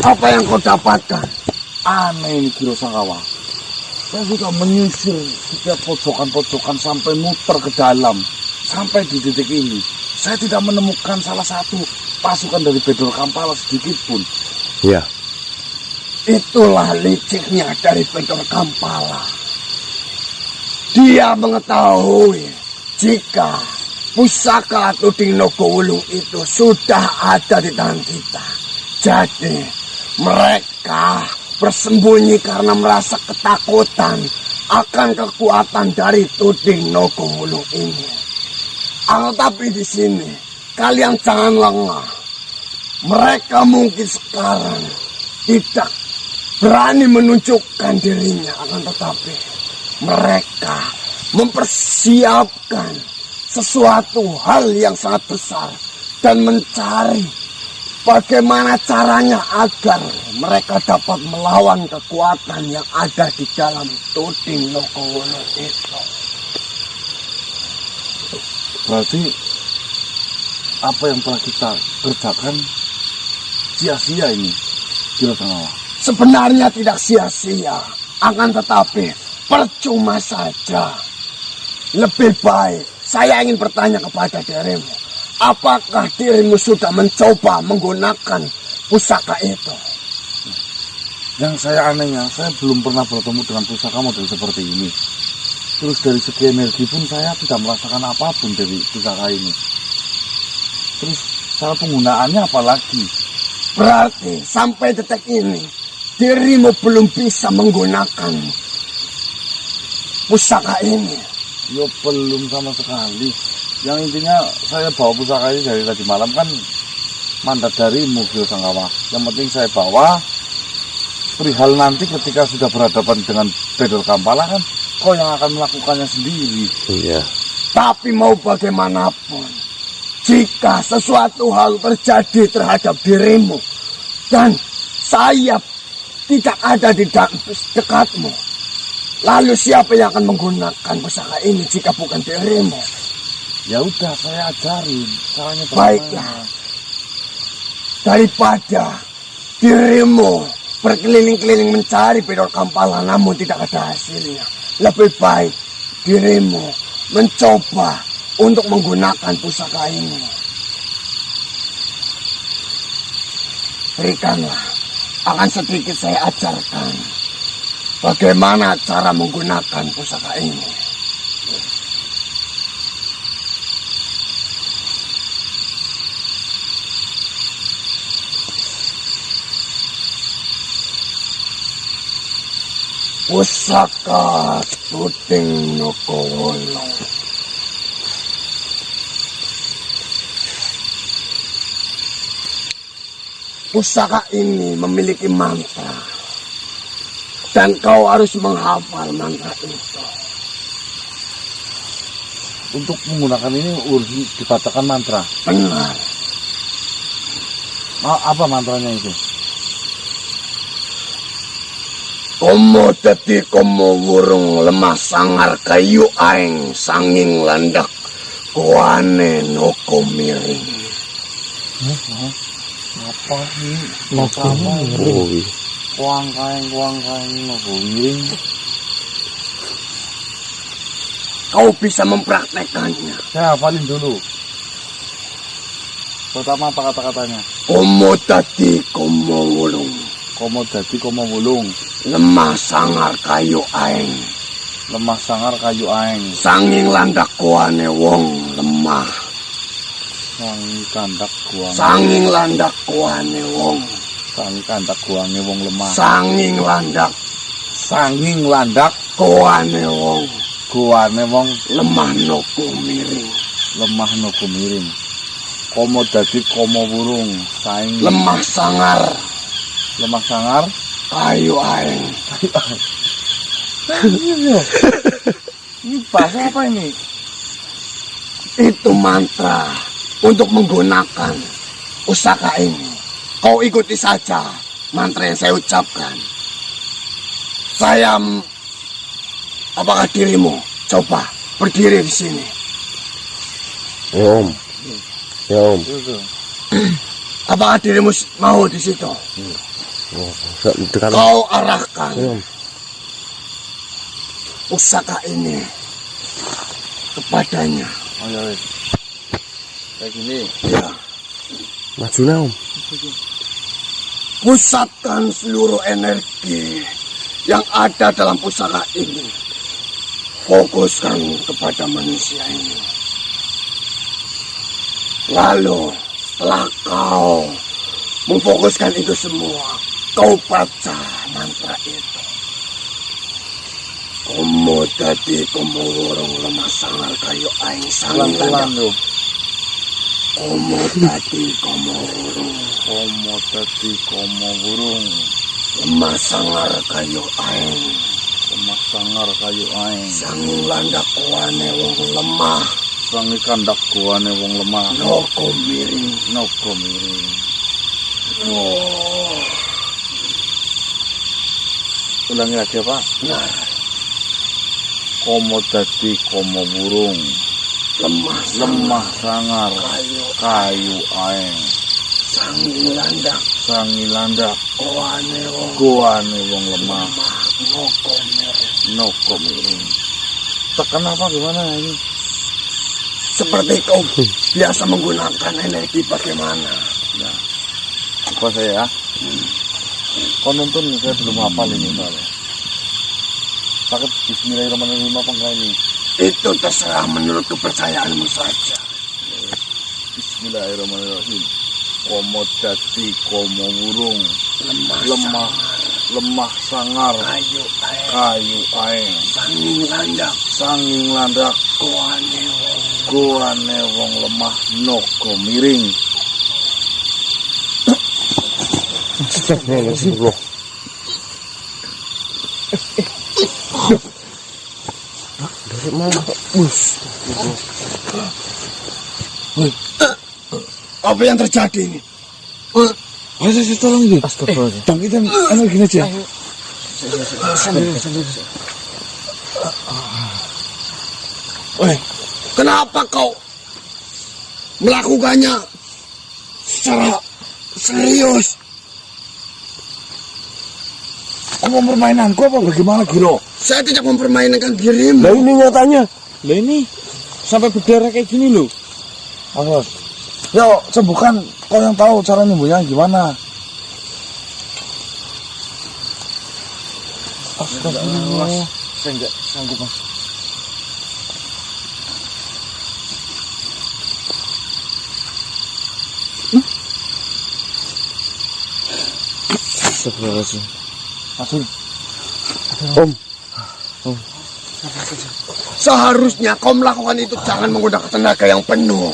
Apa yang kau dapatkan? Aneh ini Kiro Sangkawa. Saya sudah menyisir setiap pojokan-pojokan sampai muter ke dalam. Sampai di titik ini, saya tidak menemukan salah satu pasukan dari Bedol Kampala sedikit pun. Iya. Itulah liciknya dari Bedol Kampala. Dia mengetahui jika pusaka Tuding Nogowulung itu sudah ada di tangan kita. Jadi mereka bersembunyi karena merasa ketakutan akan kekuatan dari Tuding Nogowulung ini. Tetapi di sini kalian jangan lengah. Mereka mungkin sekarang tidak berani menunjukkan dirinya, akan tetapi mereka mempersiapkan sesuatu hal yang sangat besar dan mencari bagaimana caranya agar mereka dapat melawan kekuatan yang ada di dalam Tuding Nogowulung itu. Berarti apa yang telah kita kerjakan sia-sia ini, Kiro Sangkawa? Sebenarnya tidak sia-sia, akan tetapi percuma saja. Lebih baik saya ingin bertanya kepada dirimu, apakah dirimu sudah mencoba menggunakan pusaka itu? Yang saya anehnya, saya belum pernah bertemu dengan pusaka model seperti ini. Terus dari segi energi pun saya tidak merasakan apapun dari pusaka ini. Terus cara penggunaannya apa lagi? Berarti sampai detik ini dirimu belum bisa menggunakan pusaka ini. Ya belum sama sekali. Yang intinya saya bawa pusaka ini dari tadi malam kan mandat darimu, Kiro Sangkawa. Yang penting saya bawa, perihal nanti ketika sudah berhadapan dengan Bedol Kampala kan kau yang akan melakukannya sendiri. Iya. Tapi mau bagaimanapun, jika sesuatu hal terjadi terhadap dirimu dan saya tidak ada di dekatmu, lalu siapa yang akan menggunakan pusaka ini jika bukan dirimu? Ya udah, saya ajarin caranya. Baiklah, daripada dirimu berkeliling-keliling mencari Bedol Kampala namun tidak ada hasilnya, lebih baik dirimu mencoba untuk menggunakan pusaka ini. Berikanlah, akan sedikit saya ajarkan bagaimana cara menggunakan pusaka ini. Pusaka Tuding Nogowulung. Pusaka ini memiliki mantra dan kau harus menghafal mantra itu. Untuk menggunakan ini harus dikatakan mantra. Benar. Apa mantranya itu? Komo dadi komo wurung lemah sangar kayu aeng sanging landak kuane noko miring. Apa ini? Noko miring. Kuang kaeng noko miring. Kau bisa mempraktekannya. Saya hafalin dulu. Pertama apa kata-katanya? Komo dadi komo wurung Komo dadi komo wulung. lemah sangar kayu aeng Lemah sangar kayu aeng sanging landak kuane wong lemah. Sanging landak kuane wong. Sanging kandak kuane wong lemah. Sanging landak kuane wong. Kuane wong Lemah noko miring. Lemah noko miring. Komo dadi komo wurung. Saing Lemah sangar kayu aeng. Ini bahasa apa ini? Itu mantra untuk menggunakan pusaka ini. Kau ikuti saja mantra yang saya ucapkan. Apakah dirimu coba berdiri di sini? Ya Om. Ya Om. Apakah dirimu mau di situ? Dekat. Kau arahkan Iya. pusaka ini kepadanya. Oh ya wis. Kayak gini. Ya, Maju nah, Om. pusatkan seluruh energi yang ada dalam pusaka ini. Fokuskan kepada manusia ini. Lalu setelah kau memfokuskan itu semua, kau baca mantra itu. Komo dadi komo wurung lemah sangar kayu aing sangang Pelan-pelan tuh. Komo dadi komo wurung Komo dadi komo burung. lemah sangar kayu aing Lemah sangar kayu aing. sanging landak kuane wong lemah Sangi kandak guane wong lemah. noko miring. Nogo miring. Oh, Ulangi lagi apa? nah, Komo dadi komo burung. lemah Lemah sangar kayu kayu aing. sanging landak Sangi landak kuane wong guane wong lemah. lemah noko miring. Nogo miring. Tekan apa gimana ini? Seperti kau biasa menggunakan energi bagaimana? Nah, apa saya ya? Kau nonton saya belum hafal ini soalnya. Pakai Bismillahirrahmanirrahim apa enggak ini? Itu terserah menurut kepercayaanmu saja. Bismillahirrahmanirrahim. Komo dadi komo burung. Lemah Lemah sangar kayu air kayu aing. sanging landak Sanging landak kuane wong guane wong lemah nogo miring. Astagfirullahaladzim. Dari mana? Apa yang terjadi ini? Ayo saya tolong ini. Astagfirullahaladzim. Bangkitan energi aja. Woi, kenapa kau melakukannya secara serius? Kamu permainanku apa bagaimana Giro? Saya tidak mempermainkan dirimu. Lah ini nyatanya. Lah ini sampai berdarah kayak gini loh. Awas. Yo, sembuhkan. Kau yang tahu cara nyembuhnya gimana. Astagfirullah. Saya nggak sanggup mas. Astagfirullahaladzim. Asun. Om. Seharusnya kau melakukan itu jangan menggunakan tenaga yang penuh.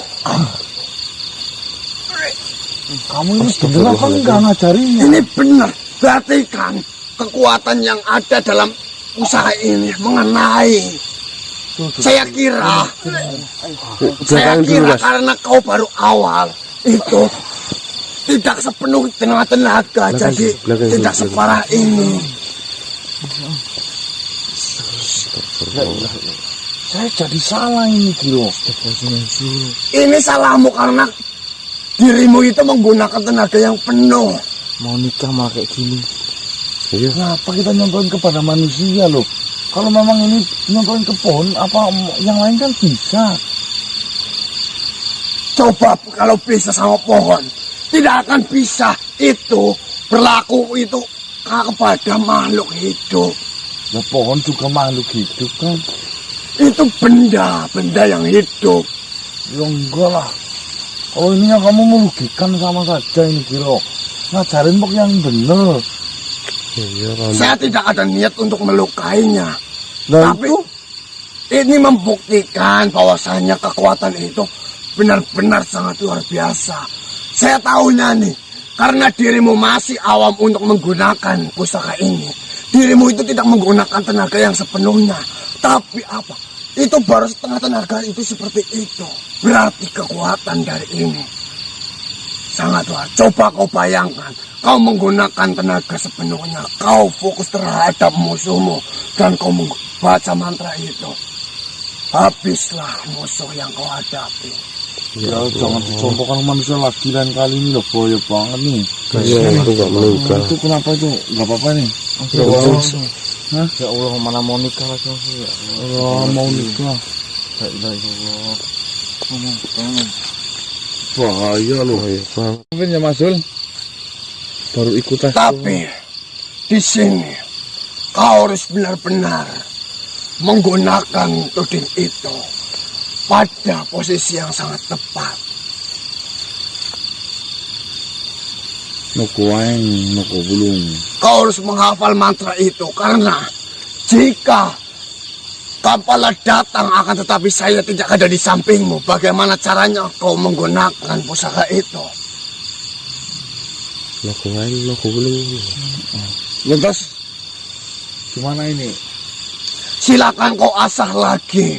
Kamu ini bener apa enggak ngajarinya? Ini benar. Berarti kan kekuatan yang ada dalam usaha ini mengenai. Saya kira Jangan dulu, Mas. karena kau baru awal itu tidak sepenuh tenaga, jadi belakang, tidak belakang. separah ini. Saya jadi salah ini Giro. Ini salahmu karena dirimu itu menggunakan tenaga yang penuh. Mau nikah malah kayak gini. Iya. Kenapa kita nyontohin kepada manusia loh? Kalau memang ini nyontohin ke pohon, apa yang lain kan bisa. Coba kalau bisa sama pohon, tidak akan bisa. Itu berlaku itu kepada makhluk hidup. Ya pohon juga makhluk hidup kan. Itu benda yang hidup. Ya enggak lah. Kalau ini yang kamu merugikan sama saja ini Giro. Ngajarin pok yang bener. Iya, Om. Saya tidak ada niat untuk melukainya. Nah Tapi itu ini membuktikan bahwasanya kekuatan itu benar-benar sangat luar biasa. Saya tahunya nih, karena dirimu masih awam untuk menggunakan pusaka ini. Dirimu itu tidak menggunakan tenaga yang sepenuhnya. Tapi apa? Itu baru setengah tenaga itu seperti itu. Berarti kekuatan dari ini sangat luar. Coba kau bayangkan, kau menggunakan tenaga sepenuhnya. Kau fokus terhadap musuhmu dan kau membaca mantra itu. Habislah musuh yang kau hadapi. Ya, jangan dicontohkan manusia lagi lain kali ini loh, boyo banget nih. Iya, itu nggak menikah. Itu kenapa itu? Nggak apa-apa nih. Ya Allah. Hah? Ya Allah, mana mau nikah lagi aku ya. Allah mau nikah. La ilaha illallah. Bahaya loh. Oh, iya, Bang. Mungkin ya Mas Zul baru ikut tes. Tapi di sini kau harus benar-benar menggunakan tuding itu pada posisi yang sangat tepat. Nuku waeng, nuku bulung. Kau harus menghafal mantra itu karena jika kapalah datang akan tetapi saya tidak ada di sampingmu. Bagaimana caranya kau menggunakan pusaka itu? Aku belum. Lantas gimana ini? Silakan kau asah lagi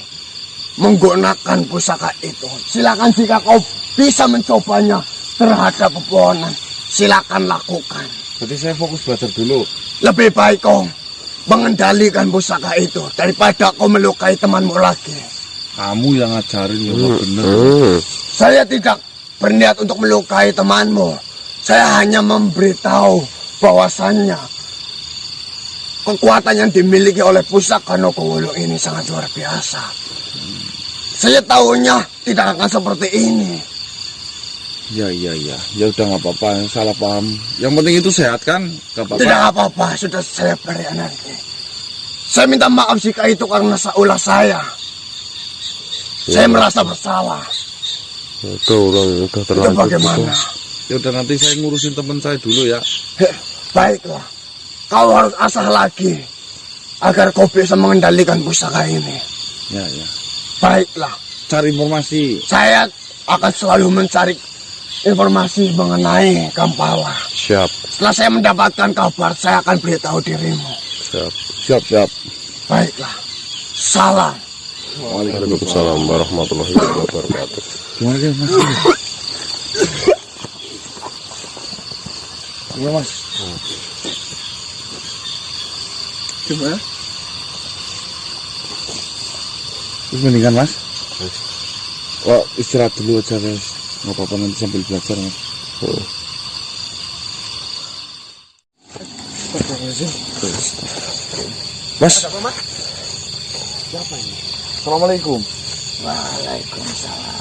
menggunakan pusaka itu. Silakan jika kau bisa mencobanya terhadap pepohonan, silakan lakukan. Berarti saya fokus belajar dulu. Lebih baik kau mengendalikan pusaka itu daripada kau melukai temanmu lagi. Kamu yang ngajarin ya bener. Saya tidak berniat untuk melukai temanmu. Saya hanya memberitahu bahwasannya kekuatan yang dimiliki oleh pusaka Nogowolo ini sangat luar biasa. Saya tahunya tidak akan seperti ini. Ya. Ya udah nggak apa-apa, salah paham. Yang penting itu sehat kan? Nggak apa-apa. Tidak apa-apa, sudah saya beri energi. Saya minta maaf jika itu karena ulah saya. Saya merasa bersalah. Itu orang udah Itu terlanjur. bagaimana? Ya udah nanti saya ngurusin teman saya dulu ya. Baiklah, kau harus asah lagi agar kau bisa mengendalikan pusaka ini. Ya. Baiklah, Cari informasi. saya akan selalu mencari informasi mengenai Kampala. Siap. Setelah saya mendapatkan kabar, saya akan beritahu dirimu. Siap. Baiklah, salam. Waalaikumsalam warahmatullahi wabarakatuh. Gimana dia Mas? Iya Mas. Gimana? Terus mendingan Mas? Oh, istirahat dulu aja guys. Nggak apa-apa nanti sambil belajar Mas. Mas. Assalamualaikum. Waalaikumsalam.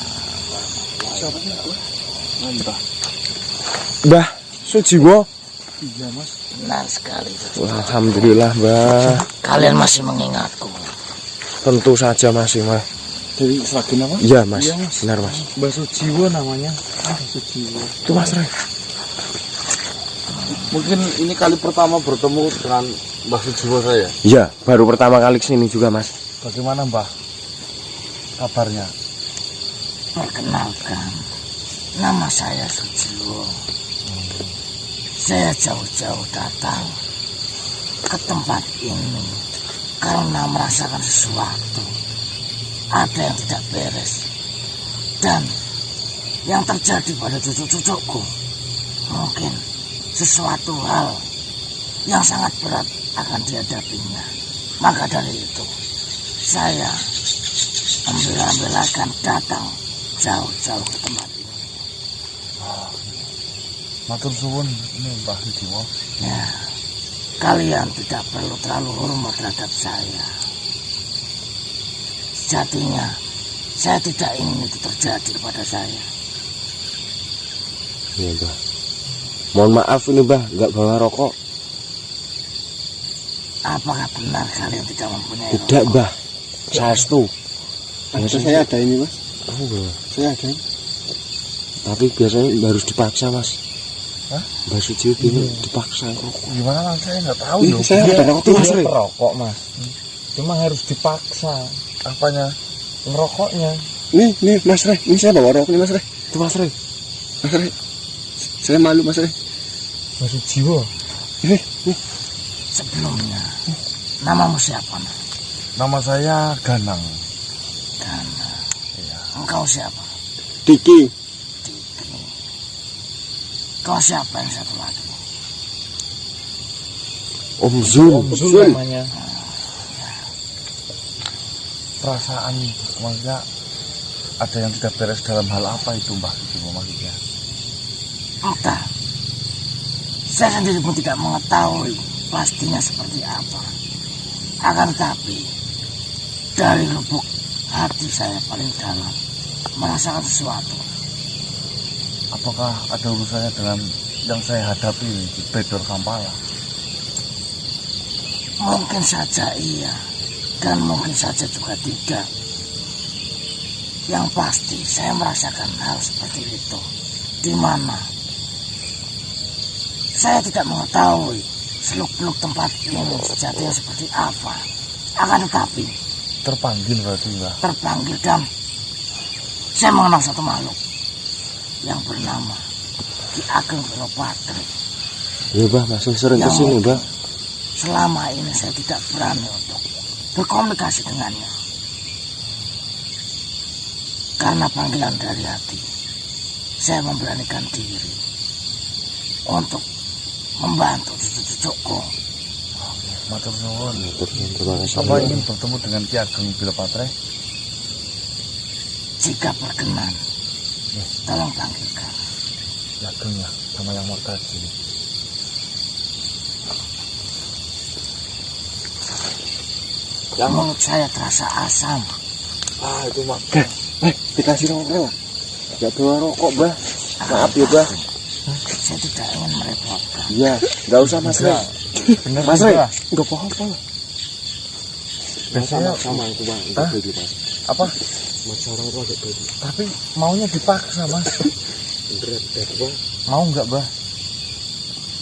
Mantap. Mbah, Sujiwo. Iya Mas. Benar sekali. Alhamdulillah, Mbah. Kalian masih mengingatku. Tentu saja masih, Mas. Dari Sragen apa? Iya, Mas. Iya, Mas. Benar, Mas. Mbak Sujiwo namanya. Sujiwo. Itu Mas Ray. Mungkin ini kali pertama bertemu dengan Mbah Sujiwo saya. Iya, baru pertama kali kesini juga, Mas. Bagaimana Mbah kabarnya? Perkenalkan, nama saya Sujiwo. Saya jauh-jauh datang ke tempat ini karena merasakan sesuatu. Ada yang tidak beres. Dan yang terjadi pada cucu-cucuku mungkin sesuatu hal yang sangat berat akan dihadapinya. Maka dari itu saya ambil-ambilakan datang jauh-jauh ke tempat ini. Matur suwun ini Mbah Sujiwo. Ya, kalian tidak perlu terlalu hormat terhadap saya. Sejatinya saya tidak ingin itu terjadi kepada saya. Iya, Mbah. Mohon maaf ini, Mbah, nggak bawa rokok. Apakah benar kalian tidak mempunyai Tidak, rokok? Mbah. Saestu. Saya ada ini Mas. Oh, Mbah. Saya ada ini. Tapi biasanya harus dipaksa, Mas. Hah? Mbah Sujiwo ini dipaksa rokok. Gimana Mas? Saya nggak tahu Ih, loh. saya ada rokok, Mas Ray. Perokok Mas. Cuma harus dipaksa Apanya? ngerokoknya. Nih Mas Ray, ini saya bawa rokok nih Mas Ray. Itu Mas Ray. Mas Ray, saya malu Mas Ray. Mas Sujiwo. Sebelumnya, namamu siapa? Nak? Nama saya Ganang. Karena engkau siapa? Diki. Kau siapa yang satu lagi? Om Zul. Om Zul namanya. Perasaan maksudnya ada yang tidak beres dalam hal apa itu Mbah Sujiwo maksudnya? Entah. Saya sendiri pun tidak mengetahui pastinya seperti apa. Akan tetapi, dari lubuk hati saya paling dalam merasakan sesuatu. Apakah ada urusannya dengan yang saya hadapi di Bedor Kampala? Mungkin saja iya, dan mungkin saja juga tidak. Yang pasti saya merasakan hal seperti itu, di mana saya tidak mengetahui seluk-beluk tempat ini sejatinya seperti apa. Akan tetapi Terpanggil berarti Mbah. terpanggil dan saya mengenal satu makhluk yang bernama Ki Ageng Pilopatri. Iya bah, masih sering Yang kesini bah. Selama ini saya tidak berani untuk berkomunikasi dengannya. Karena panggilan dari hati, saya memberanikan diri untuk membantu cucu-cucuku. Matur nuwun. Terima kasih. Apa ingin bertemu dengan Ki Ageng Pilopatre? Jika berkenan, tolong panggilkan. Ki Ageng ya, sama yang mau tadi. Yang mulut saya terasa asam. Ah itu mak. Dikasih rokok. Gak bawa rokok bah. Maaf ya bah. Saya tidak ingin merepotkan. Iya, nggak usah Mas Rey. Bener Mas sih, Rey, Mbah. nggak apa-apa. Biasanya Sama itu bang, Hah? bagi mas. Apa? Mas orang itu agak bagi. tapi maunya dipaksa mas. Berat bang. Mau nggak bah?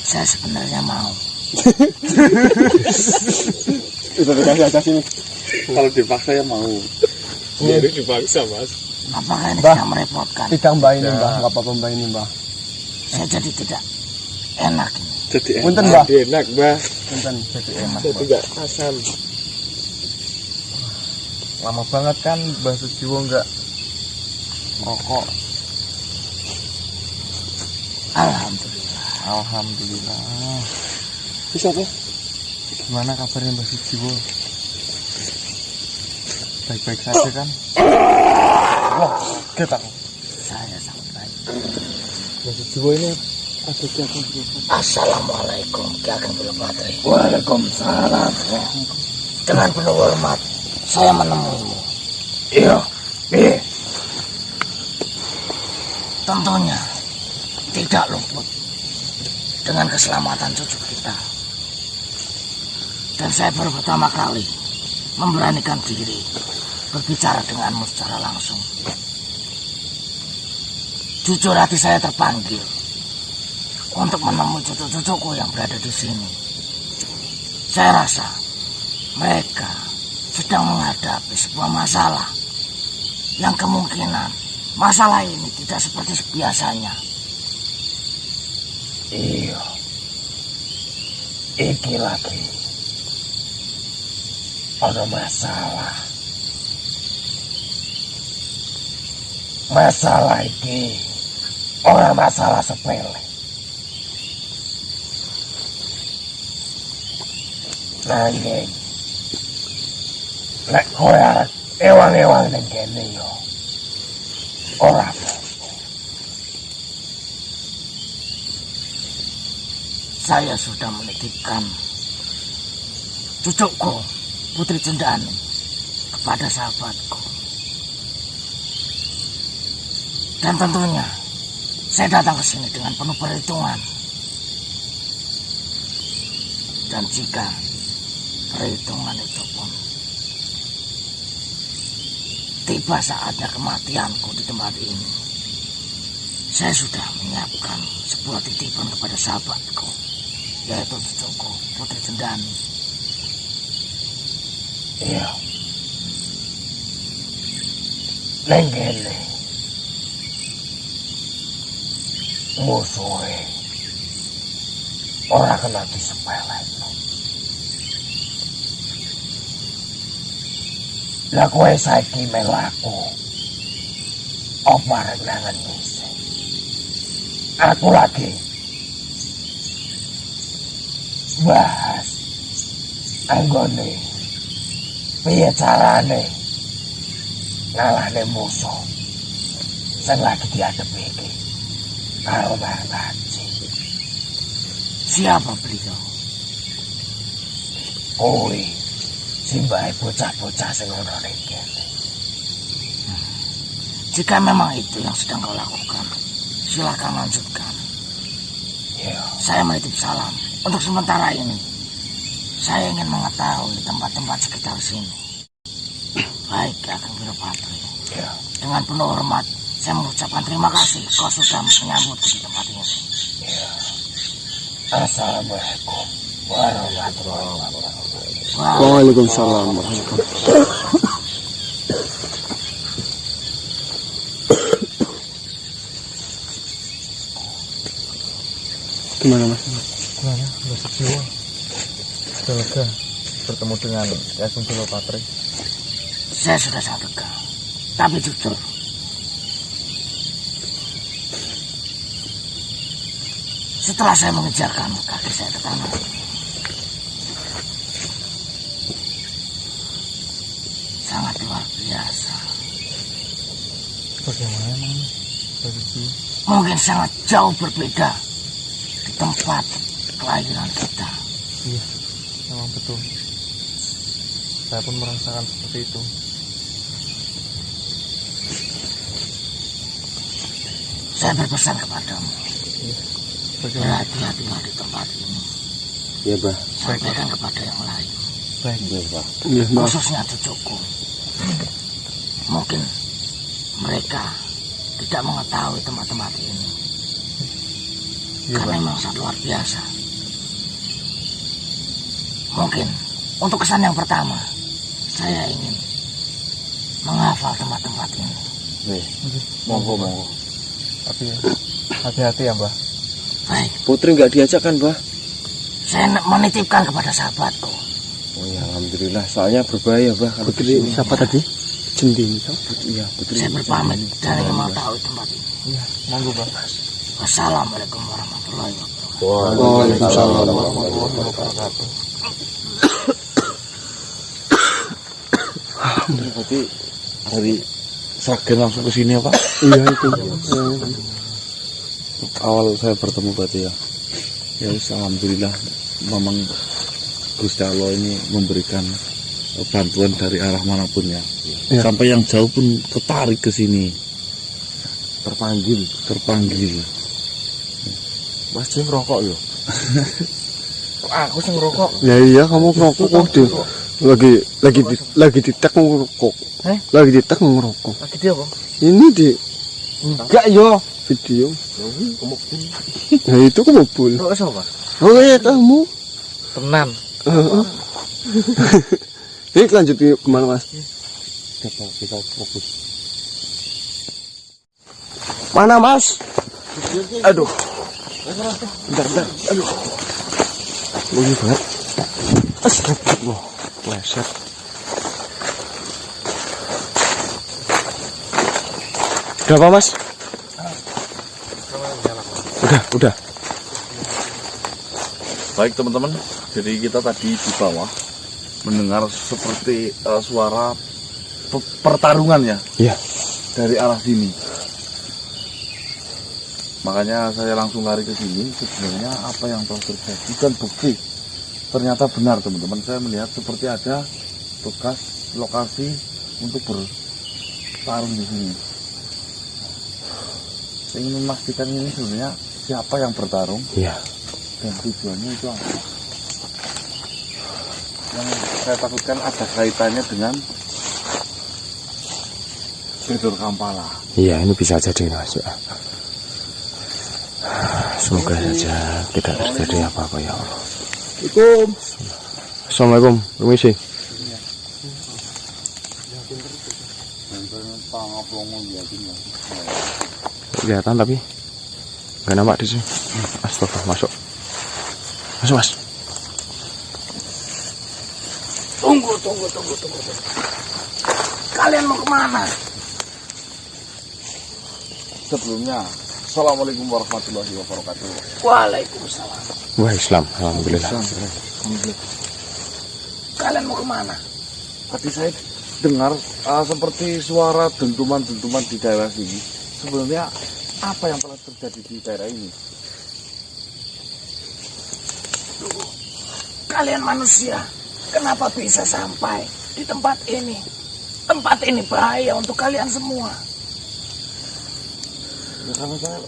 Saya sebenarnya mau. Itu dikasih aja sini. Kalau dipaksa ya mau. Jadi dipaksa mas. Apakah ini Bah. tidak merepotkan? Tidak mbak ini Ya. mbah, nggak apa-apa mbak ini mbah. Saya jadi tidak enak ini. Jadi Punten mbah. Enak bah. Punten, jadi enak Jadi mbah. nggak asam. Lama banget kan Mbah Sujiwo nggak merokok. Alhamdulillah. Alhamdulillah. Bisa tuh. Gimana kabarnya Mbah Sujiwo? Baik-baik saja kan? Wah, kita Saya sangat baik. Mbah Sujiwo ini Ada siapa? Assalamualaikum Ki Ageng Pilopatri. Waalaikumsalam. Dengan penuh hormat, saya menemuimu. Iya. Tentunya tidak luput dengan keselamatan cucu kita. Dan saya baru pertama kali memberanikan diri berbicara denganmu secara langsung. Jujur hati saya terpanggil untuk menemui cucu-cucuku yang berada di sini. Saya rasa mereka sedang menghadapi sebuah masalah yang kemungkinan masalah ini tidak seperti biasanya. Iya. Iki lagi ada masalah. Masalah iki orang masalah sepele. Nanging nek kowe arep ewang-ewang ning kene yo ora apa-apa. Saya sudah menitipkan cucuku Putri Cendani kepada sahabatku. Dan tentunya saya datang ke sini dengan penuh perhitungan. Dan jika perhitungan itu pun tiba saatnya kematianku di tempat ini, saya sudah menyiapkan sebuah titipan kepada sahabatku, yaitu cucuku Putri Cendani. Iya. Neng kene musuhe ora kena disepelekno. Lah kowe saiki melaku apa renangan bisa? Aku lagi bahas anggone piye carane ngalahne musuh sing lagi dihadapi iki karo Nartaji. Siapa beliau? Kowe simbahe bocah-bocah sing ono ning kene. Jika memang itu yang sedang kau lakukan, silakan lanjutkan. Saya menitip salam. Untuk sementara ini, saya ingin mengetahui tempat-tempat sekitar sini. Baik, Kakang Wirapatri. Dengan penuh hormat, saya mengucapkan terima kasih kau sudah menyambutku di tempat ini. Assalamualaikum warahmatullahi wabarakatuh. Waalaikumsalam. Gimana Mas? Gimana? Rasa jiwa. Sudah lega bertemu dengan Kakang Wirapatri. Saya sudah sangat lega, tapi jujur, setelah saya mengejarkan kaki saya ke tanah, sangat luar biasa. Bagaimana emang Rasa jiwa? Mungkin sangat jauh berbeda di tempat kelahiran kita. Iya, memang betul. Saya pun merasakan seperti itu. Saya berpesan kepadamu, Bagaimana? berhati-hatilah di tempat ini. Iya, Bah. Sampaikan kepada yang lain, Baik. Iya, Bah. Iya, Bah. khususnya cucuku. Mungkin mereka tidak mengetahui tempat-tempat ini, Iya, karena Bang. memang sangat luar biasa. Mungkin untuk kesan yang pertama, saya ingin menghafal tempat-tempat ini. Nih, monggo. Tapi hati-hati ya, Mbah. Baik, Putri nggak diajak kan, Bah? saya menitipkan kepada sahabatku. Oh ya, alhamdulillah. Soalnya berbahaya, Bah. Kalau Putri kesini. siapa tadi? Cendini. Iya, Putri. Saya berpamit dan ingin mengetahui tempat ini. Iya, monggo, Mbah. Wassalamualaikum warahmatullahi wabarakatuh. Waalaikumsalam. Warahmatullahi wabarakatuh. Berarti dari Sragen langsung ke sini ya Pak? Iya itu. Awal saya bertemu berarti ya. Ya alhamdulillah memang Gusti Allah ini memberikan bantuan dari arah manapun ya. Ya. Sampai yang jauh pun ketarik ke sini, Terpanggil. terpanggil. Mas Jim rokok yo. Aku sing ngerokok. Ya iya kamu ngerokok kok di lagi di tek ngerokok. Lagi di tek ngerokok. Lagi dia kok. Ini di Enggak yo. video. Ya itu kemobul. Kok sapa? Oh ya kamu. Tenan. Ini lanjut kemana Mas? Kita fokus. Mana Mas? Aduh. Bentar. Aduh. Bunyi banget. Astagfirullah. Pleset. Berapa Mas? Udah. Baik teman-teman, jadi kita tadi di bawah mendengar seperti suara pertarungan ya. Iya. Dari arah sini. Makanya saya langsung lari ke sini. Sebenarnya apa yang telah terjadi dan bukti ternyata benar teman-teman. Saya melihat seperti ada bekas lokasi untuk bertarung di sini. Saya ingin memastikan ini sebenarnya siapa yang bertarung Iya. dan tujuannya itu apa. Yang saya takutkan ada kaitannya dengan Bedor Kampala. Iya, ini bisa jadi Mas. Semoga saja tidak terjadi apa-apa ya Allah. Assalamualaikum. Permisi. Kelihatan tapi nggak nampak di sini. Astagfirullah, masuk. Masuk Mas. Tunggu. Kalian mau kemana? Sebelumnya, Assalamualaikum warahmatullahi wabarakatuh. Waalaikumsalam. Wah Islam, alhamdulillah. Kalian mau kemana? Tadi saya dengar seperti suara dentuman-dentuman di daerah sini. sebenarnya apa yang telah terjadi di daerah ini? Kalian manusia, kenapa bisa sampai di tempat ini? Tempat ini bahaya untuk kalian semua. Ya karena saya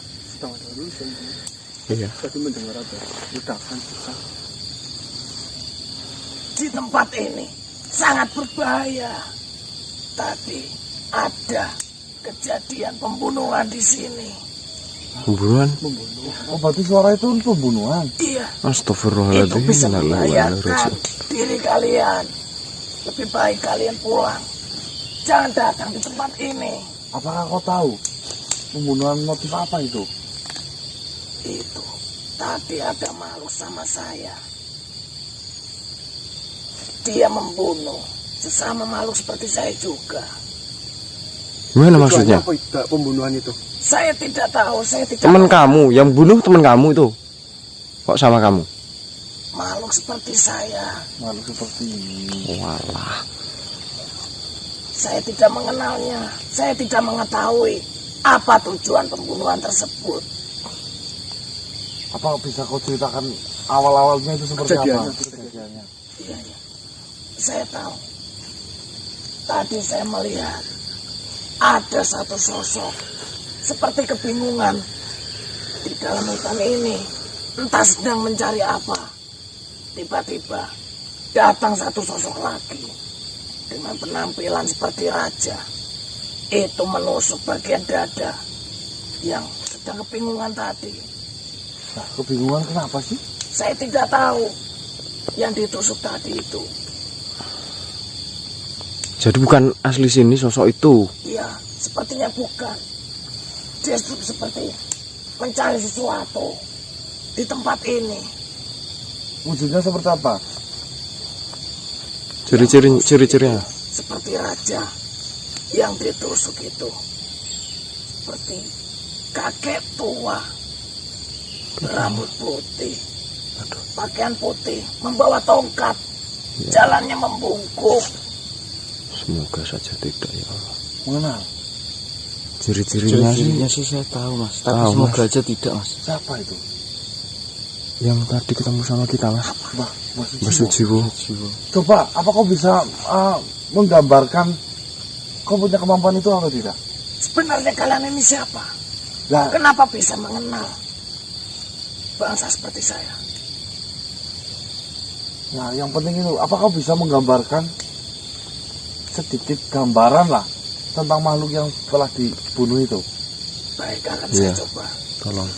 Iya. Tadi mendengar ada ledakan besar. Di tempat ini sangat berbahaya. Tadi ada kejadian pembunuhan di sini. Pembunuhan. oh berarti suara itu pembunuhan. Iya, itu Astagfirullahaladzim. bisa Innalillahi wa inna ilaihi membahayakan raji'un. diri kalian. Lebih baik kalian pulang. Jangan datang di tempat ini. Apakah kau tahu pembunuhan motif apa itu? Itu tadi ada makhluk sama saya. Dia membunuh sesama makhluk seperti saya juga. Gimana maksudnya? Apa itu pembunuhan itu? Saya tidak tahu, saya tidak Teman tahu. kamu yang bunuh teman kamu itu. Kok sama kamu? Makhluk seperti saya. Makhluk seperti ini. Walah. Saya tidak mengenalnya. Saya tidak mengetahui apa tujuan pembunuhan tersebut. Apa bisa kau ceritakan awal-awalnya itu seperti apa? Kejadiannya. Iya, iya. Saya tahu. Tadi saya melihat ada satu sosok seperti kebingungan di dalam hutan ini. Entah sedang mencari apa. Tiba-tiba datang satu sosok lagi dengan penampilan seperti raja. Itu menusuk bagian dada yang sedang kebingungan tadi. Nah, kebingungan kenapa sih? Saya tidak tahu yang ditusuk tadi itu. Jadi bukan asli sini sosok itu. Iya, sepertinya bukan. Dia seperti mencari sesuatu di tempat ini. Wujudnya seperti apa? Ciri-cirinya. Seperti raja yang ditusuk itu. Seperti kakek tua. Berambut putih. Pakaian putih. Membawa tongkat. Jalannya membungkuk. Semoga saja tidak ya Allah. Mengenal? Ciri-cirinya sih saya tahu mas, tapi Tahu, semoga Mas. aja tidak mas. Siapa itu? yang tadi ketemu sama kita mas. Mbah Mbak Sujiwo. Coba, apa kau bisa menggambarkan kau punya kemampuan itu atau tidak? Sebenarnya kalian ini siapa? Lah, Kenapa bisa mengenal bangsa seperti saya? nah yang penting itu, apa kau bisa menggambarkan sedikit gambaran lah tentang makhluk yang telah dibunuh itu? Baik, akan Iya. saya coba. Tolong.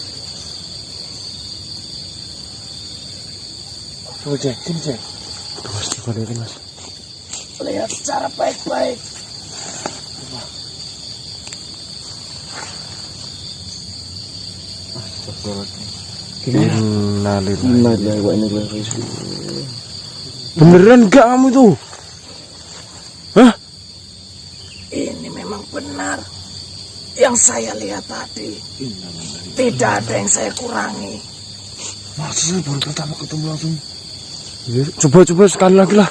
Coba cek, sini cek. Tuh mas, coba lihat mas. Lihat secara baik-baik. Innalillahi. Beneran enggak kamu tuh? Hah? Ini memang benar yang saya lihat tadi. Tidak ada yang saya kurangi. Maksudnya baru pertama ketemu langsung. Ya, coba sekali lagi lah.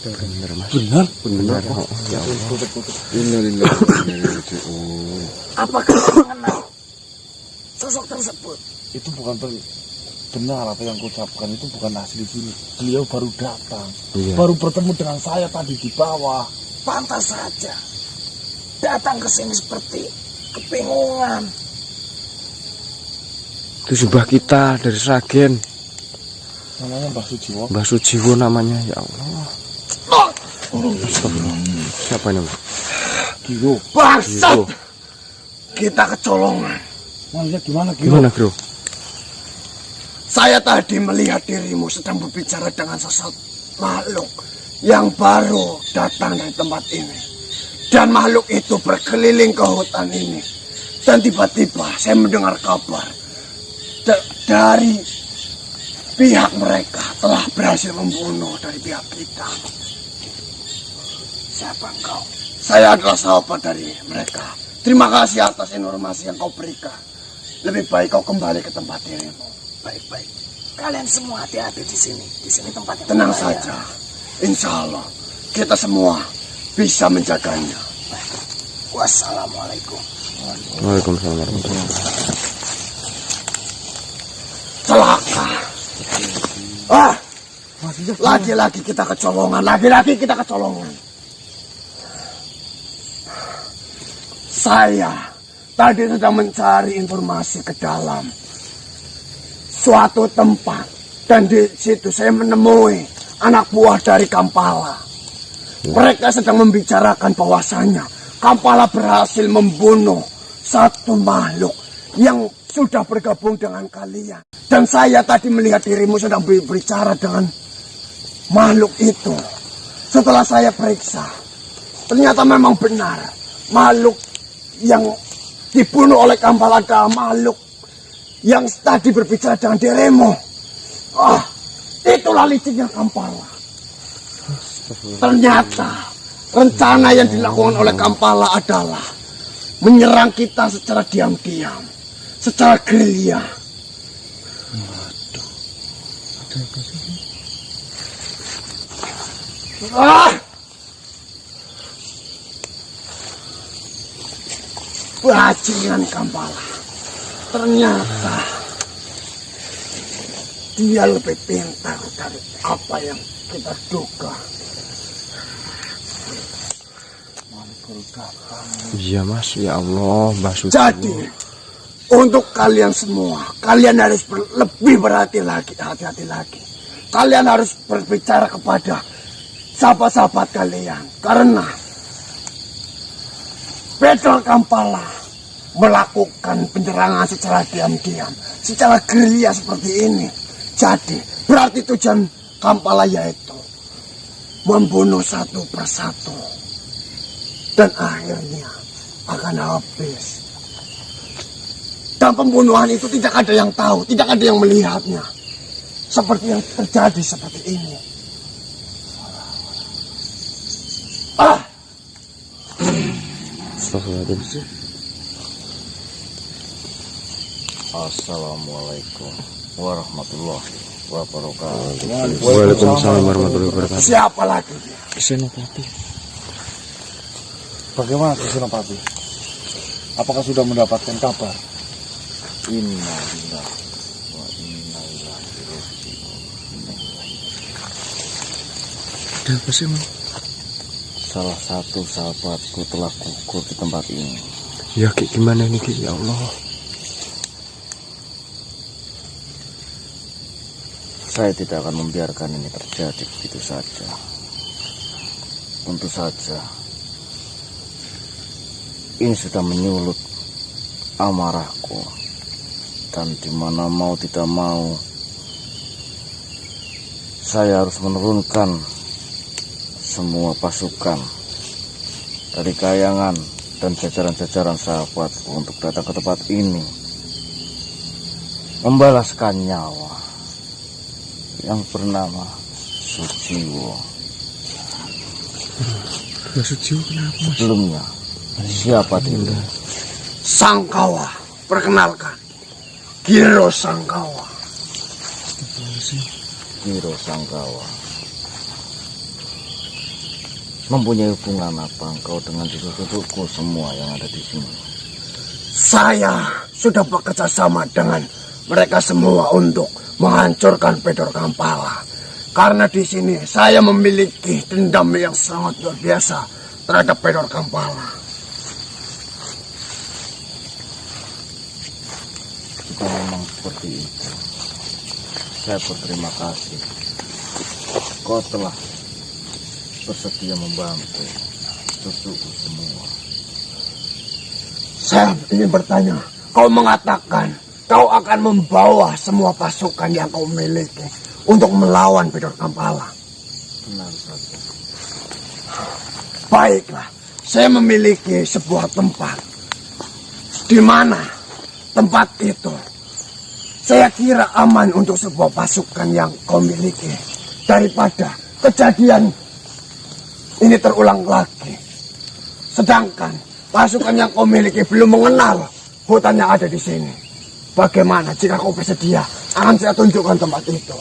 Bener mas. Benar. Oh, ya Allah. Apakah kau mengenal sosok tersebut? Itu bukan benar apa yang kau ucapkan, itu bukan asli sini. Beliau baru datang, Iya. baru bertemu dengan saya tadi di bawah. Pantas saja datang ke sini seperti kebingungan. Itu sebuah kita dari Sragen. Namanya Mbah Sujiwo. Mbah Sujiwo namanya, ya Allah. Astagfirullah. Siapa ini mas? Giro. Bangsat! Giro. Kita kecolongan. Nah, lihat gimana Giro? Gimana bro? Saya tadi melihat dirimu sedang berbicara dengan sosok makhluk yang baru datang dari tempat ini. Dan makhluk itu berkeliling ke hutan ini. Dan tiba-tiba saya mendengar kabar dari pihak mereka telah berhasil membunuh dari pihak kita. Siapa engkau? Saya adalah sahabat dari mereka. Terima kasih atas informasi yang kau berikan. Lebih baik kau kembali ke tempat dirimu. Baik-baik. Kalian semua hati-hati di sini. Di sini tempatnya Tenang berbahaya. saja. insya Allah kita semua bisa menjaganya. Wassalamualaikum. Waalaikumsalam warahmatullahi wabarakatuh. Celaka. Lagi-lagi kita kecolongan. Saya tadi sedang mencari informasi ke dalam suatu tempat. Dan di situ saya menemui anak buah dari Kampala. Mereka sedang membicarakan bahwasanya Kampala berhasil membunuh satu makhluk yang sudah bergabung dengan kalian. Dan saya tadi melihat dirimu sedang berbicara dengan makhluk itu. Setelah saya periksa, ternyata memang benar. Makhluk yang dibunuh oleh Kampala adalah makhluk yang tadi berbicara dengan dirimu. Itulah licinnya Kampala. Ternyata rencana yang dilakukan oleh Kampala adalah menyerang kita secara diam-diam, secara gerilya. Bajingan Kampala. Ternyata dia lebih pintar dari apa yang kita duga. Iya mas, ya Allah, Mbak Suci. Jadi untuk kalian semua, kalian harus lebih hati-hati lagi. Kalian harus berbicara kepada sahabat-sahabat kalian, karena Pedro Kampala melakukan penyerangan secara diam-diam, secara gerilya seperti ini. Jadi berarti tujuan Kampala yaitu membunuh satu persatu, dan akhirnya akan habis. Dan pembunuhan itu tidak ada yang tahu, tidak ada yang melihatnya. Seperti yang terjadi seperti ini. Astagfirullahaladzim. Assalamualaikum warahmatullahi wabarakatuh. Waalaikumsalam warahmatullahi wabarakatuh. Siapa lagi dia? Senopati. Bagaimana Senopati? Apakah sudah mendapatkan kabar? Innalillahi wa inna ilaihi raji'un. Ada apa sih, Mas? Salah satu sahabatku telah gugur di tempat ini. Ya kayak gimana nih, Ki? Ya Allah. Saya tidak akan membiarkan ini terjadi begitu saja. Tentu saja ini sudah menyulut amarahku, dan dimana mau tidak mau saya harus menurunkan semua pasukan dari Kayangan dan jajaran-jajaran sahabatku untuk datang ke tempat ini, membalaskan nyawa yang bernama Sujiwo. Sujiwo kenapa, Mas? Sebelumnya, siapa dia? Sangkawa, perkenalkan, Giro Sangkawa. Giro Sangkawa. Mempunyai hubungan apa engkau dengan duduk-dudukku semua yang ada di sini? Saya sudah bekerja sama dengan mereka semua untuk menghancurkan Pedro Kampala. Karena di sini saya memiliki dendam yang sangat luar biasa terhadap Pedro Kampala. Jika memang seperti itu, saya berterima kasih. Kau telah bersedia membantu cucuku semua. Saya ingin bertanya, kau mengatakan kau akan membawa semua pasukan yang kau miliki untuk melawan Pedro Kampala. Benar saja. Baiklah, saya memiliki sebuah tempat. Di mana tempat itu saya kira aman untuk sebuah pasukan yang kau miliki, daripada kejadian ini terulang lagi. Sedangkan pasukan yang kau miliki belum mengenal hutan yang ada di sini. Bagaimana jika kau bersedia? Akan saya tunjukkan tempat itu.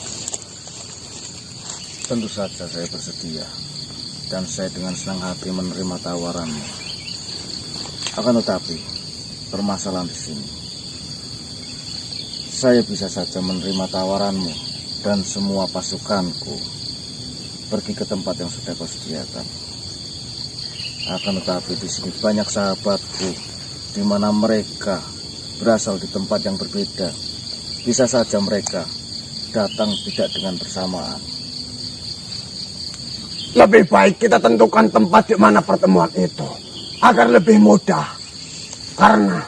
Tentu saja saya bersedia, dan saya dengan senang hati menerima tawaranmu. Akan tetapi, permasalahan di sini. Saya bisa saja menerima tawaranmu dan semua pasukanku pergi ke tempat yang sudah kau sediakan. Akan tetapi di sini banyak sahabatku, di mana mereka berasal di tempat yang berbeda. Bisa saja mereka datang tidak dengan bersamaan. Lebih baik kita tentukan tempat di mana pertemuan itu, agar lebih mudah. Karena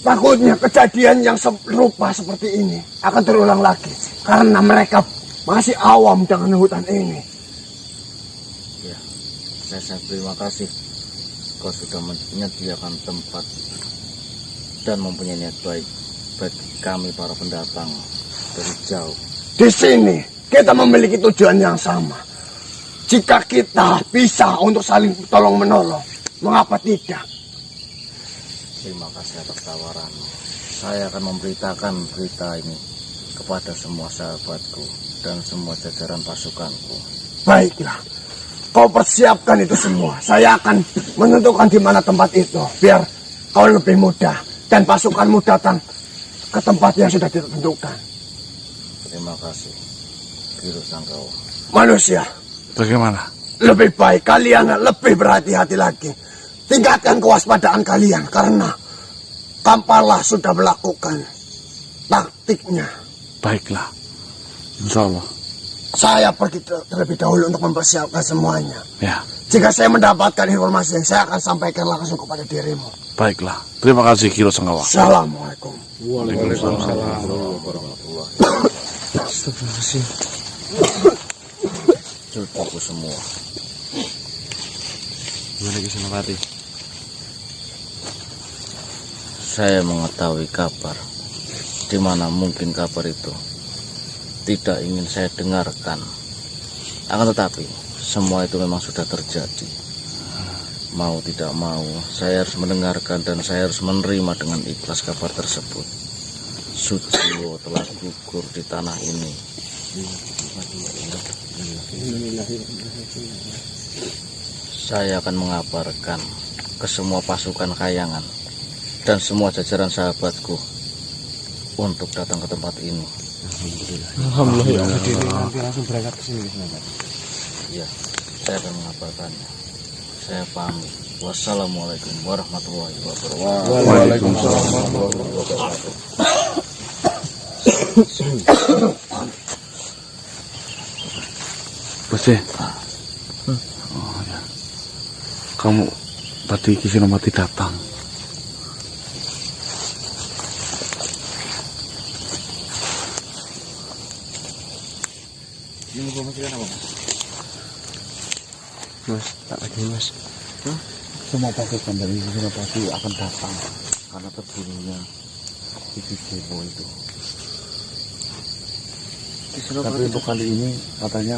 takutnya kejadian yang serupa seperti ini akan terulang lagi. Karena mereka masih awam dengan hutan ini. Ya, saya terima kasih. Kau sudah menyediakan tempat dan mempunyai niat baik bagi kami para pendatang dari jauh. Di sini kita memiliki tujuan yang sama. Jika kita bisa untuk saling tolong menolong, mengapa tidak? Terima kasih atas tawaranmu. Saya akan memberitakan berita ini kepada semua sahabatku dan semua jajaran pasukanku. Baiklah, kau persiapkan itu semua. Saya akan menentukan di mana tempat itu, biar kau lebih mudah dan pasukanmu datang ke tempat yang sudah ditentukan. Terima kasih, Giro Sanggawa. Manusia, Bagaimana? lebih baik kalian lebih berhati-hati lagi. Tingkatkan kewaspadaan kalian karena Kampala sudah melakukan taktiknya. Baiklah. Insya Allah. Saya pergi terlebih dahulu untuk mempersiapkan semuanya. Ya, Jika saya mendapatkan informasi yang saya akan sampaikan langsung kepada dirimu. baiklah. Terima kasih Kiro Sanggawa. Assalamualaikum. Cucuku semua. Gimana Ki Senopati? Saya mengetahui kabar, di mana mungkin kabar itu tidak ingin saya dengarkan. Akan tetapi, semua itu memang sudah terjadi. Mau tidak mau, saya harus mendengarkan dan saya harus menerima dengan ikhlas kabar tersebut. Sujiwo telah gugur di tanah ini. Saya akan mengabarkan ke semua pasukan Kayangan dan semua jajaran sahabatku untuk datang ke tempat ini. Alhamdulillah. Nanti langsung berangkat ke sini. Ya, saya akan mengabarkannya. Saya pamit. Wassalamualaikum warahmatullahi wabarakatuh. Waalaikumsalam warahmatullahi wabarakatuh. Bos ya? Oh ya. Kamu tadi Ki Senopati datang. Ini mau makan apa, Mas? Mas, tak lagi Mas. Semua pasukan dari Senopati akan datang karena terbunuhnya Ki Dewo itu. Tapi untuk kali ini katanya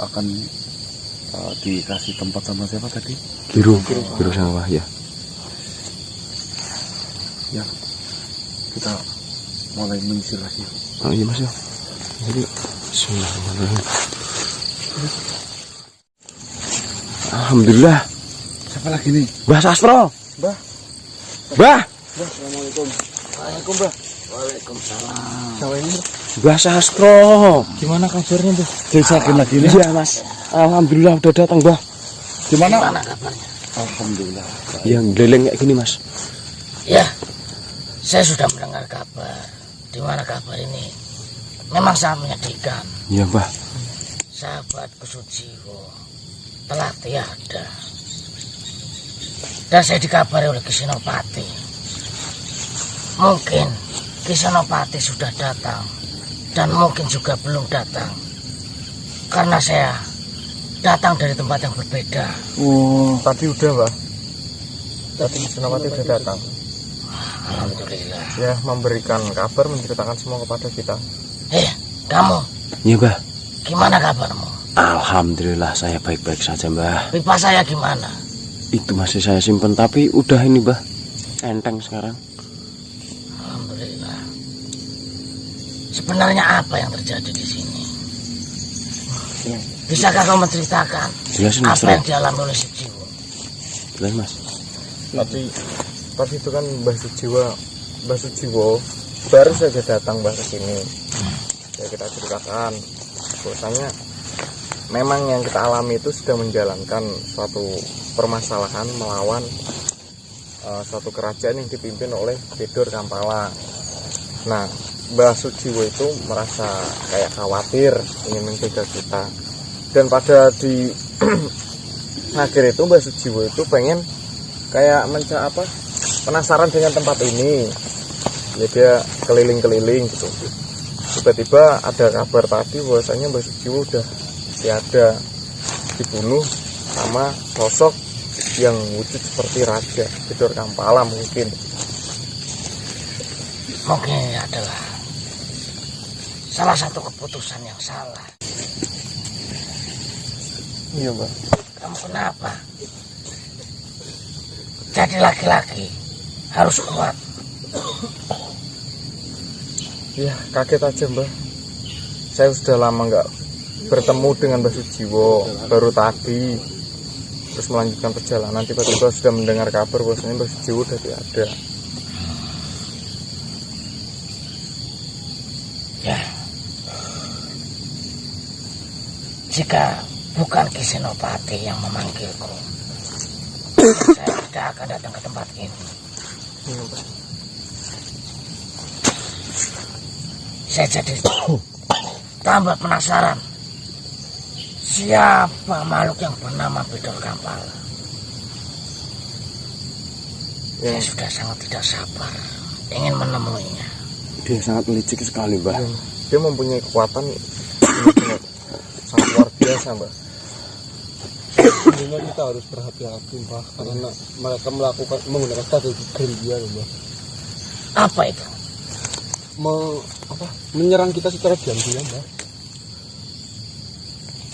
akan dikasih tempat sama siapa tadi? Kiro Sanggawa ya. Ya, kita mulai menyisir lagi. Oh iya Mas ya. Jadi bismillahirrahmanirrahim. Alhamdulillah. Siapa lagi nih? Mbah Sastro. Mbah. Mbah. Assalamualaikum. Waalaikumsalam, Mbah. Waalaikumsalam. Siapa ini? Mbah Sastro. Gimana kabarnya, Mbah? Sakit lagi nih? Iya Mas. Alhamdulillah udah datang Mbah. Gimana? Gimana kabarnya? Alhamdulillah. Yang geleng kayak gini Mas. Ya, saya sudah mendengar kabar. Di mana kabar ini memang sangat menyedihkan. Iya Mbah. Sahabatku Sujiwo telah tiada. Dan saya dikabari oleh Ki Senopati. Mungkin Ki Senopati sudah datang dan mungkin juga belum datang. Karena saya datang dari tempat yang berbeda. Oh, tadi udah, Mbah. Tadi Senopati udah datang. Alhamdulillah. Ya, memberikan kabar, menceritakan semua kepada kita. Kamu Iya Mbah. gimana kabarmu? Alhamdulillah saya baik-baik saja Mbah. Pipa saya gimana? Itu masih saya simpen tapi udah ini Mbah. Enteng sekarang. Alhamdulillah. Sebenarnya apa yang terjadi di sini? Bisakah kau menceritakan Jelasin Mas apa Bro. yang dialami oleh si Jiwo? Jelasin Mas. Tapi itu kan Mbah Sujiwo baru saja datang Mbah ke sini. Ya kita ceritakan bahwasanya memang yang kita alami itu sudah menjalankan suatu permasalahan melawan suatu kerajaan yang dipimpin oleh Bedor Kampala. Nah, Mbah Sujiwo itu merasa kayak khawatir ingin mencegah kita. Dan pada di akhir itu Mbah Sujiwo itu pengen kayak penasaran dengan tempat ini. Ya dia keliling-keliling gitu. Tiba-tiba ada kabar tadi bahwasanya Mbah Sujiwo udah tiada, dibunuh sama sosok yang wujud seperti raja Bedor Kampala mungkin. Mungkin ini adalah salah satu keputusan yang salah. Iya, Mbak. Kamu kenapa? Jadi laki-laki harus kuat. Ya, kaget aja, Mbak. Saya sudah lama nggak bertemu dengan Mbah Sujiwo, baru tadi. Terus melanjutkan perjalanan, tiba-tiba sudah mendengar kabar bahwasanya Mbah Sujiwo udah tidak ada. Ya, jika bukan Ki Senopati yang memanggilku, saya tidak akan datang ke tempat ini. Iya, Mbak. Saya jadi tambah penasaran. Siapa makhluk yang bernama Bedor Kampala? Saya sudah sangat tidak sabar ingin menemuinya. Dia sangat licik sekali, Mbah. Dia mempunyai kekuatan sangat luar biasa, Mbak. Sebenarnya kita harus berhati-hati, Mbah, karena mereka menggunakan strategi gerilya, Mbah. Apa itu? Menyerang kita secara diam-diam, Mbah.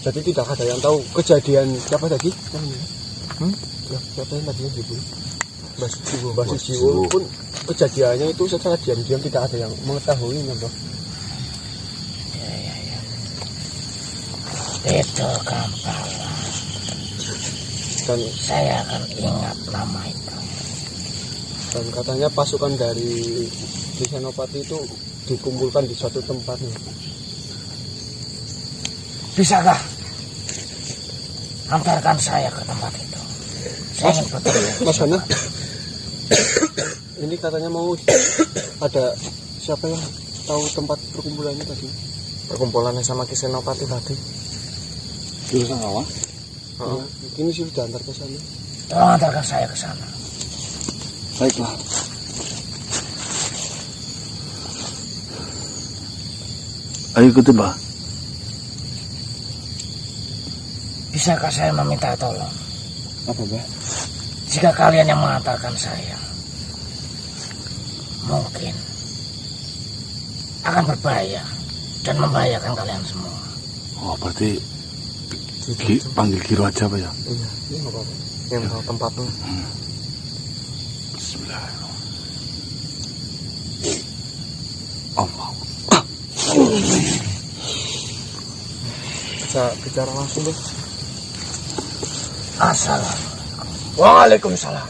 Jadi tidak ada yang tahu kejadian siapa tadi? Siapa yang tadi yang dibunuh? Mbah Sujiwo pun kejadiannya itu secara diam-diam tidak ada yang mengetahuinya, Mbah. Ya. Bedor Kampala. Dan Saya akan ingat nama itu. katanya pasukan dari Ki Senopati itu dikumpulkan di suatu tempat nih. Bisakah antarkan saya ke tempat itu? Saya ingin bertemu. Mas Hana, ini katanya mau ada siapa yang tahu tempat perkumpulannya tadi? Perkumpulannya sama Ki Senopati tadi. Jurusan apa? Ini sih sudah antar ke sana. Tolong antarkan saya ke sana. Baiklah. Ayo ikuti, Mbah. Bisakah saya meminta tolong? Apa, Mbah? Jika kalian yang mengantarkan saya, mungkin akan berbahaya dan membahayakan kalian semua. Oh, berarti panggil Giro aja, Pak ya? Iya, nggak apa-apa. Yang tahu tempatnya. Bismillahirrahmanirrahim. Bisa bicara langsung deh. Assalamualaikum. Waalaikumsalam.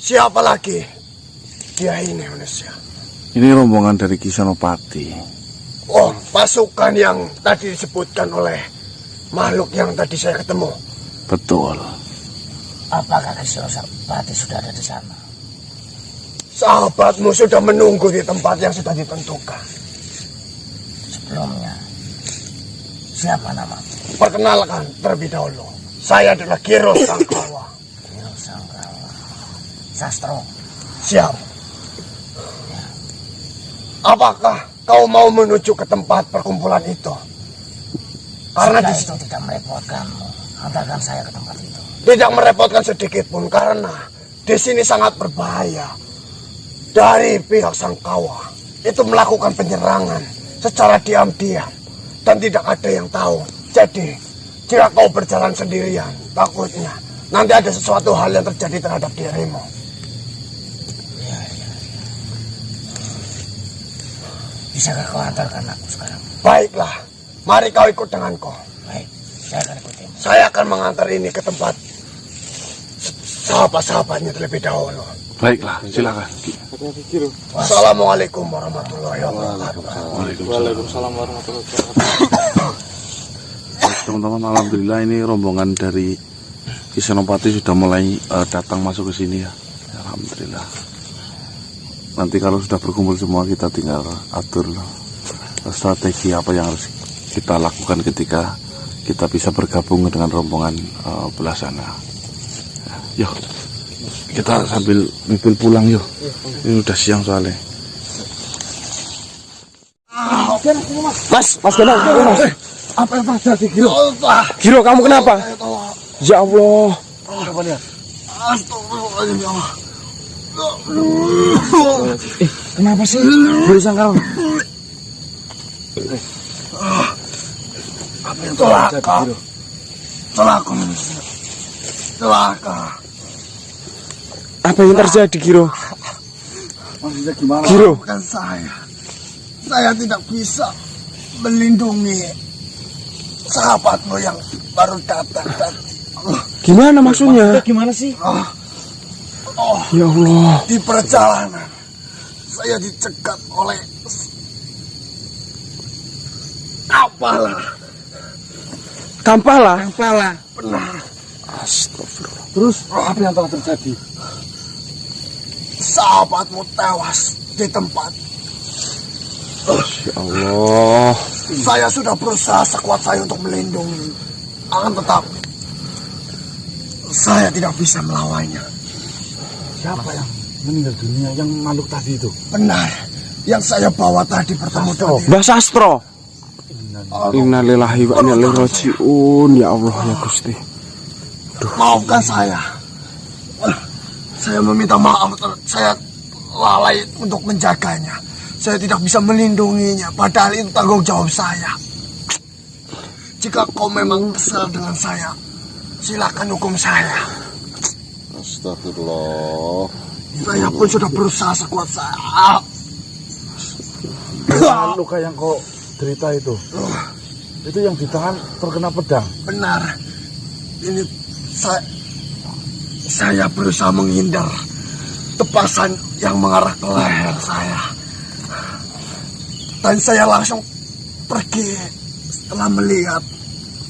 Siapa lagi dia ini manusia? Ini rombongan dari Ki Senopati. Oh, pasukan yang tadi disebutkan oleh makhluk yang tadi saya ketemu. Betul. Apakah Ki Senopati sudah ada di sana? Sahabatmu sudah menunggu di tempat yang sudah ditentukan. Sebelumnya, siapa namamu? Perkenalkan terlebih dahulu. Saya adalah Giro Sangkawa. Giro Sangkawa. Sastro. Siap. Apakah kau mau menuju ke tempat perkumpulan itu? Karena Jika di itu tidak merepotkanmu, antarkan saya ke tempat itu. tidak merepotkan sedikit pun karena di sini sangat berbahaya. Dari pihak Sangkawa itu melakukan penyerangan secara diam-diam dan tidak ada yang tahu. Jadi jika kau berjalan sendirian, takutnya nanti ada sesuatu hal yang terjadi terhadap dirimu. Ya. Bisakah kau antarkan aku sekarang? Baiklah, Mari kau ikut denganku. Baik, saya akan ikuti. Saya akan mengantar ini ke tempat sahabat-sahabatnya terlebih dahulu. Baiklah, silakan. Assalamualaikum warahmatullahi wabarakatuh. Waalaikumsalam warahmatullahi wabarakatuh. Teman-teman, alhamdulillah ini rombongan dari Ki Senopati sudah mulai datang masuk ke sini ya. Alhamdulillah. Nanti kalau sudah berkumpul semua kita tinggal atur strategi apa yang harus kita lakukan ketika kita bisa bergabung dengan rombongan belah sana. Yuk, kita sambil mimpi pulang yuk. Ini udah siang soalnya. Mas Geno, Mas. Apa yang terjadi, Giro? Giro, kamu kenapa? Ya Allah. Astagfirullahaladzim, ya Allah. Kenapa sih? Berusaha kau. Apa yang celaka? Celaka. Celaka. Apa yang terjadi, Giro? Maksudnya gimana? Giro. Bukan saya. Saya tidak bisa melindungi sahabatmu yang baru datang tadi. Gimana maksudnya? Gimana sih? Ya Allah. Di perjalanan saya dicegat oleh apalah. Kampala. Benar. Astagfirullah. Terus apa yang telah terjadi? Sahabatmu tewas di tempat. Ya Allah. Saya sudah berusaha sekuat saya untuk melindungi. Akan tetapi saya tidak bisa melawannya. Siapa yang meninggal dunia yang makhluk tadi itu? Benar. Yang saya bawa tadi bertemu dengan dia. Mbah Sastro. Innalillahi wa inna ilaihi rajiun. Ya Allah ya Gusti. Maafkan saya. Saya meminta maaf. Saya lalai untuk menjaganya. Saya tidak bisa melindunginya. Padahal itu tanggung jawab saya. Jika kau memang kesal dengan saya, silakan hukum saya. Astagfirullah. Saya pun sudah berusaha sekuat saya. Luka yang kau derita itu yang ditahan terkena pedang. Benar. Ini saya berusaha menghindar tepasan yang mengarah ke leher saya. Dan saya langsung pergi setelah melihat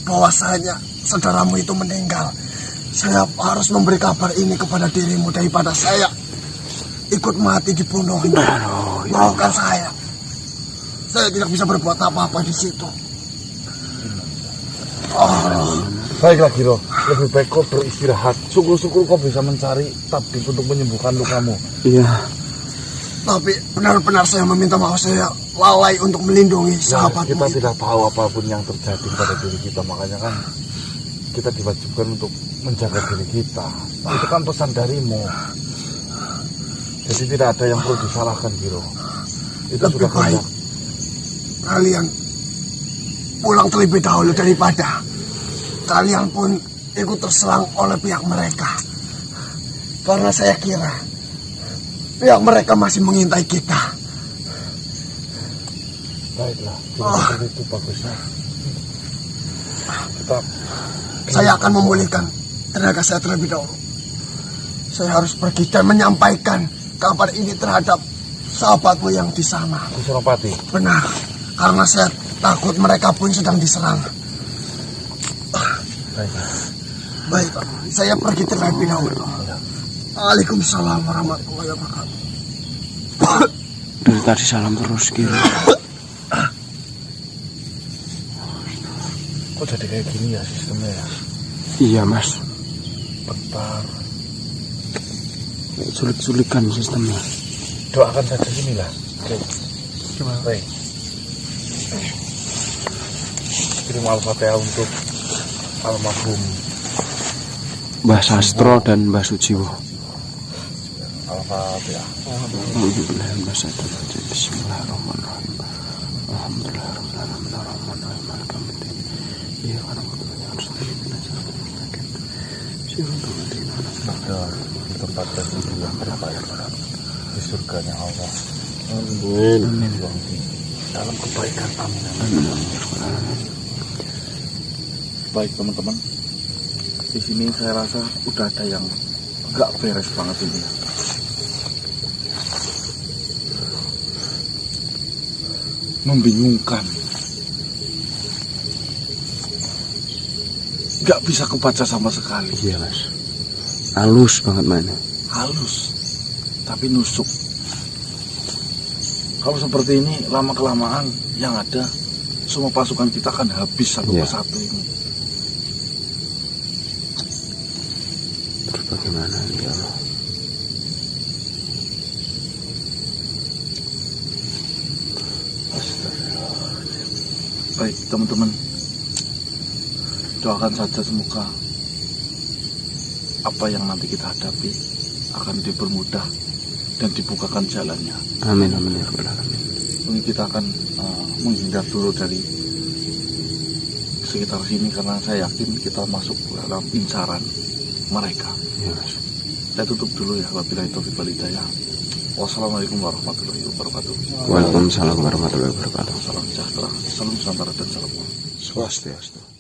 bahwasanya saudaramu itu meninggal. Saya harus memberi kabar ini kepada dirimu daripada saya ikut mati dibunuhnya. Maafkan saya. Saya tidak bisa berbuat apa-apa di situ. Baiklah Giro, lebih baik kau beristirahat. Syukur-syukur kau bisa mencari tabib untuk menyembuhkan lukamu. Iya. Tapi benar-benar saya meminta maaf, saya lalai untuk melindungi sahabatmu. Kita itu. tidak tahu apapun yang terjadi pada diri kita, makanya kan kita diwajibkan untuk menjaga diri kita. Itu kan pesan darimu. Jadi tidak ada yang perlu disalahkan, Giro. Itu Lebih sudah baik banyak. kalian pulang terlebih dahulu daripada kalian pun ikut terserang oleh pihak mereka. Karena saya kira pihak mereka masih mengintai kita. Baiklah, seperti itu bagusnya. Saya akan memulihkan tenaga saya terlebih dahulu. Saya harus pergi dan menyampaikan kabar ini terhadap sahabatmu yang di sana. Ki Senopati. Benar, karena saya takut mereka pun sedang diserang. Baiklah. Baik, Pak. Saya pergi terlebih dahulu. Waalaikumsalam warahmatullahi wabarakatuh. Dari tadi salam terus Giro. Kok jadi kayak gini ya sistemnya ya? Iya Mas. Bentar. Sulit-sulikan sistemnya. Doakan saja sini lah. Oke. Gimana? Baik. Kirim Al-Fatihah untuk almarhum Mbah Sastro dan Mbah Sujiwo. Al-Fatihah. Bismillahirrahmanirrahim. Alhamdulillahirrahmanirrahim. Semoga ditempatkan di yang terbaik di surganya Allah. Amin. Amin. dalam kebaikan. Amin. Baik teman-teman, di sini saya rasa udah ada yang nggak beres banget ini ya. Membingungkan, nggak bisa kebaca sama sekali. Iya mas, halus banget mainnya. Halus, tapi nusuk. Kalau seperti ini lama kelamaan yang ada semua pasukan kita akan habis satu Iya. persatu ini. Terus bagaimana ya Allah? Baik teman-teman, doakan saja semoga apa yang nanti kita hadapi akan dipermudah dan dibukakan jalannya. Amin amin ya rabbal alamin. Mungkin kita akan menghindar dulu dari sekitar sini karena saya yakin kita masuk dalam incaran mereka. Iya mas. Saya tutup dulu ya. Wabillahi taufiq wal hidayah. Wassalamualaikum warahmatullahi wabarakatuh. Waalaikumsalam warahmatullahi wabarakatuh. Salam sejahtera, salam nusantara dan salam. Swastiastu.